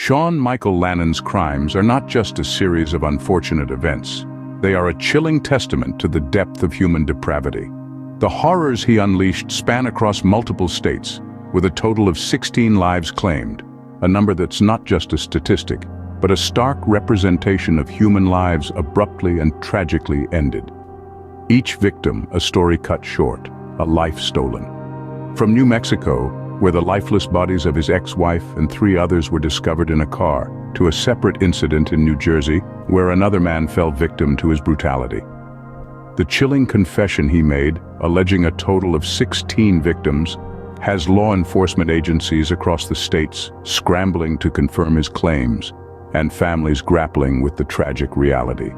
Sean Michael Lannon's crimes are not just a series of unfortunate events. They are a chilling testament to the depth of human depravity. The horrors he unleashed span across multiple states, with a total of 16 lives claimed, a number that's not just a statistic, but a stark representation of human lives abruptly and tragically ended. Each victim a story cut short, a life stolen. From New Mexico, where the lifeless bodies of his ex-wife and 3 others were discovered in a car, to a separate incident in New Jersey, where another man fell victim to his brutality. The chilling confession he made, alleging a total of 16 victims, has law enforcement agencies across the states scrambling to confirm his claims, and families grappling with the tragic reality.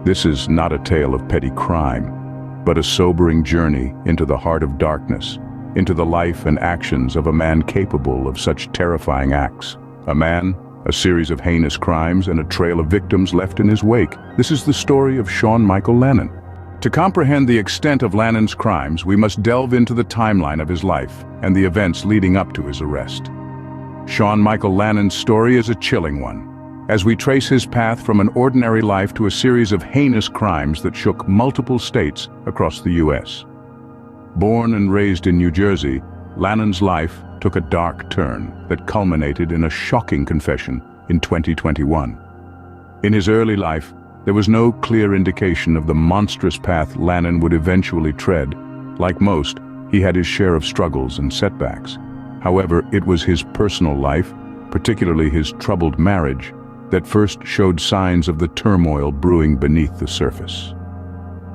This is not a tale of petty crime, but a sobering journey into the heart of darkness, into the life and actions of a man capable of such terrifying acts. A man, a series of heinous crimes, and a trail of victims left in his wake. This is the story of Sean Michael Lannon. To comprehend the extent of Lannon's crimes, we must delve into the timeline of his life and the events leading up to his arrest. Sean Michael Lannon's story is a chilling one, as we trace his path from an ordinary life to a series of heinous crimes that shook multiple states across the U.S. Born and raised in New Jersey, Lannon's life took a dark turn that culminated in a shocking confession in 2021. In his early life, there was no clear indication of the monstrous path Lannon would eventually tread. Like most, he had his share of struggles and setbacks. However, it was his personal life, particularly his troubled marriage, that first showed signs of the turmoil brewing beneath the surface.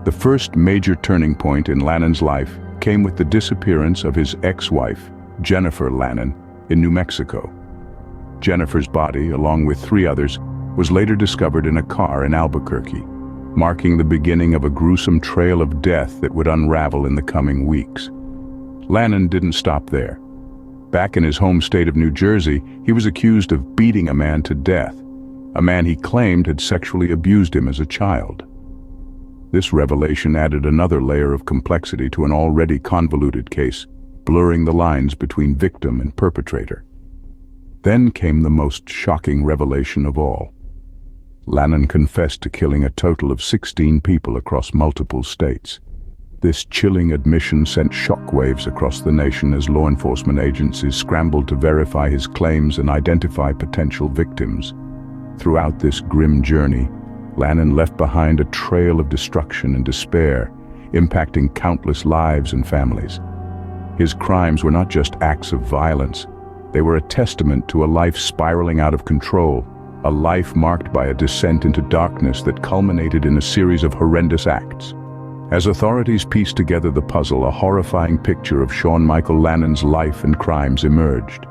The first major turning point in Lannon's life came with the disappearance of his ex-wife, Jennifer Lannon, in New Mexico. Jennifer's body, along with 3 others, was later discovered in a car in Albuquerque, marking the beginning of a gruesome trail of death that would unravel in the coming weeks. Lannon didn't stop there. Back in his home state of New Jersey, he was accused of beating a man to death, a man he claimed had sexually abused him as a child. This revelation added another layer of complexity to an already convoluted case, blurring the lines between victim and perpetrator. Then came the most shocking revelation of all. Lannon confessed to killing a total of 16 people across multiple states. This chilling admission sent shockwaves across the nation as law enforcement agencies scrambled to verify his claims and identify potential victims. Throughout this grim journey, Lannon left behind a trail of destruction and despair, impacting countless lives and families. His crimes were not just acts of violence. They were a testament to a life spiraling out of control, a life marked by a descent into darkness that culminated in a series of horrendous acts. As authorities pieced together the puzzle, a horrifying picture of Sean Michael Lannon's life and crimes emerged.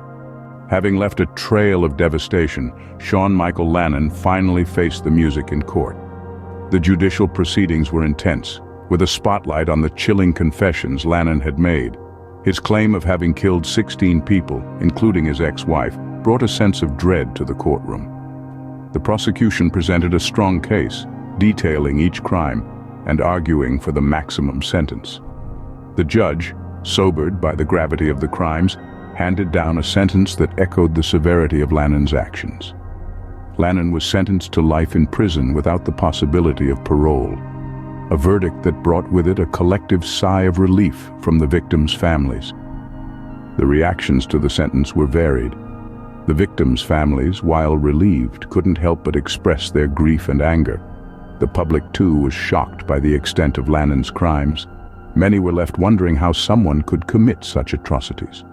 Having left a trail of devastation, Sean Michael Lannon finally faced the music in court. The judicial proceedings were intense, with a spotlight on the chilling confessions Lannon had made. His claim of having killed 16 people, including his ex-wife, brought a sense of dread to the courtroom. The prosecution presented a strong case, detailing each crime and arguing for the maximum sentence. The judge, sobered by the gravity of the crimes, handed down a sentence that echoed the severity of Lannon's actions. Lannon was sentenced to life in prison without the possibility of parole, a verdict that brought with it a collective sigh of relief from the victims' families. The reactions to the sentence were varied. The victims' families, while relieved, couldn't help but express their grief and anger. The public, too, was shocked by the extent of Lannon's crimes. Many were left wondering how someone could commit such atrocities.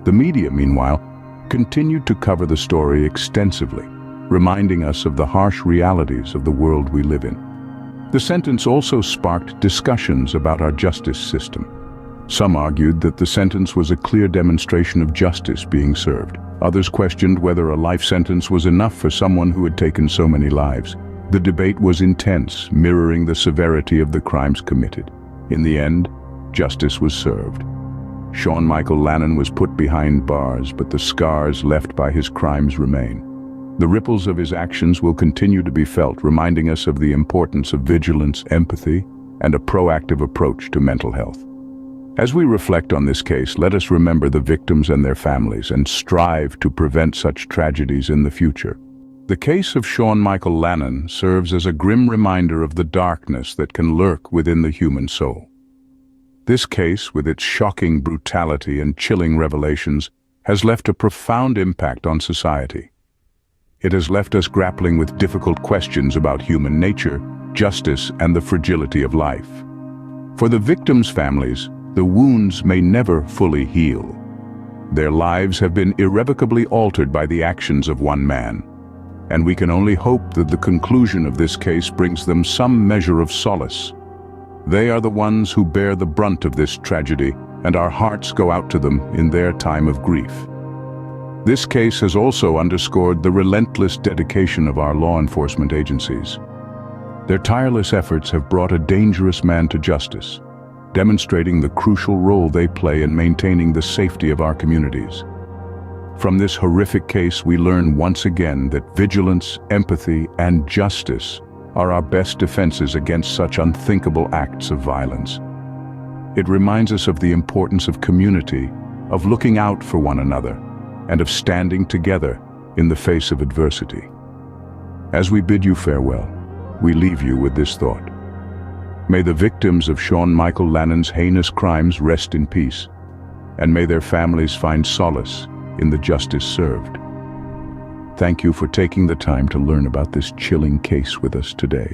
The media, meanwhile, continued to cover the story extensively, reminding us of the harsh realities of the world we live in. The sentence also sparked discussions about our justice system. Some argued that the sentence was a clear demonstration of justice being served. Others questioned whether a life sentence was enough for someone who had taken so many lives. The debate was intense, mirroring the severity of the crimes committed. In the end, justice was served. Sean Michael Lannon was put behind bars, but the scars left by his crimes remain. The ripples of his actions will continue to be felt, reminding us of the importance of vigilance, empathy, and a proactive approach to mental health. As we reflect on this case, let us remember the victims and their families and strive to prevent such tragedies in the future. The case of Sean Michael Lannon serves as a grim reminder of the darkness that can lurk within the human soul. This case, with its shocking brutality and chilling revelations, has left a profound impact on society. It has left us grappling with difficult questions about human nature, justice, and the fragility of life. For the victims' families, the wounds may never fully heal. Their lives have been irrevocably altered by the actions of one man, and we can only hope that the conclusion of this case brings them some measure of solace. They are the ones who bear the brunt of this tragedy, and our hearts go out to them in their time of grief. This case has also underscored the relentless dedication of our law enforcement agencies. Their tireless efforts have brought a dangerous man to justice, demonstrating the crucial role they play in maintaining the safety of our communities. From this horrific case, we learn once again that vigilance, empathy, and justice are our best defenses against such unthinkable acts of violence. It reminds us of the importance of community, of looking out for one another, and of standing together in the face of adversity. As we bid you farewell, we leave you with this thought. May the victims of Sean Michael Lannon's heinous crimes rest in peace, and may their families find solace in the justice served. Thank you for taking the time to learn about this chilling case with us today.